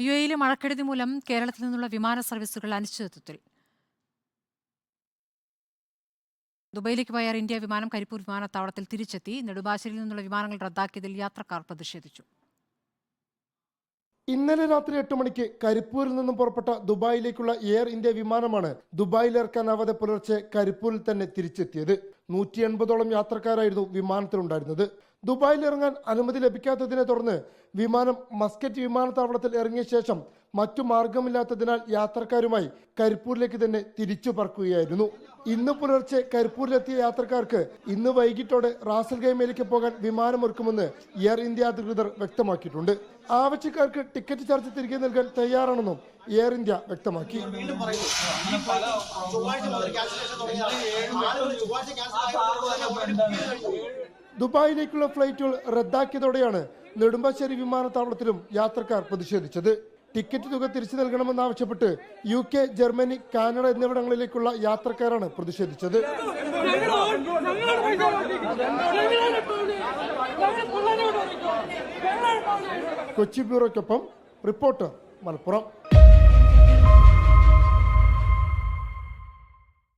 യുഎഇയിലെ മഴക്കെടുതി മൂലം കേരളത്തിൽ നിന്നുള്ള വിമാന സർവീസുകൾ അനിശ്ചിതത്വത്തിൽ. ദുബൈയിലേക്ക് പോയ എയർ ഇന്ത്യ വിമാനം കരിപ്പൂർ വിമാനത്താവളത്തിൽ തിരിച്ചെത്തി. നെടുമ്പാശ്ശേരിയിൽ നിന്നുള്ള വിമാനങ്ങൾ റദ്ദാക്കിയതിൽ യാത്രക്കാർ പ്രതിഷേധിച്ചു. ഇന്നലെ രാത്രി 8 മണിക്ക് കരിപ്പൂരിൽ നിന്നും പുറപ്പെട്ട ദുബായിലേക്കുള്ള എയർ ഇന്ത്യ വിമാനമാണ് ദുബായിൽ ഇറക്കാനാവാതെ പുലർച്ചെ കരിപ്പൂരിൽ തന്നെ തിരിച്ചെത്തിയത്. 180ഓളം യാത്രക്കാരായിരുന്നു വിമാനത്തിലുണ്ടായിരുന്നത്. ദുബായിൽ ഇറങ്ങാൻ അനുമതി ലഭിക്കാത്തതിനെ തുടർന്ന് വിമാനം മസ്കറ്റ് വിമാനത്താവളത്തിൽ ഇറങ്ങിയ ശേഷം മറ്റു മാർഗമില്ലാത്തതിനാൽ യാത്രക്കാരുമായി കരിപ്പൂരിലേക്ക് തന്നെ തിരിച്ചു പറക്കുകയായിരുന്നു. ഇന്ന് പുലർച്ചെ കരിപ്പൂരിലെത്തിയ യാത്രക്കാർക്ക് ഇന്ന് വൈകിട്ടോടെ റാസൽ ഖൈമയിലേക്ക് പോകാൻ വിമാനമൊരുക്കുമെന്ന് എയർ ഇന്ത്യ അധികൃതർ വ്യക്തമാക്കിയിട്ടുണ്ട്. ആവശ്യക്കാർക്ക് ടിക്കറ്റ് ചാർജ് തിരികെ നൽകാൻ തയ്യാറാണെന്നും എയർ ഇന്ത്യ വ്യക്തമാക്കി. ദുബായിലേക്കുള്ള ഫ്ലൈറ്റുകൾ റദ്ദാക്കിയതോടെയാണ് നെടുമ്പാശ്ശേരി വിമാനത്താവളത്തിലും യാത്രക്കാർ പ്രതിഷേധിച്ചത്. ടിക്കറ്റ് തുക തിരിച്ചു നൽകണമെന്നാവശ്യപ്പെട്ട് UK, ജർമ്മനി, കാനഡ എന്നിവിടങ്ങളിലേക്കുള്ള യാത്രക്കാരാണ് പ്രതിഷേധിച്ചത്. കൊച്ചി ബ്യൂറോയ്ക്കൊപ്പം റിപ്പോർട്ടർ മലപ്പുറം.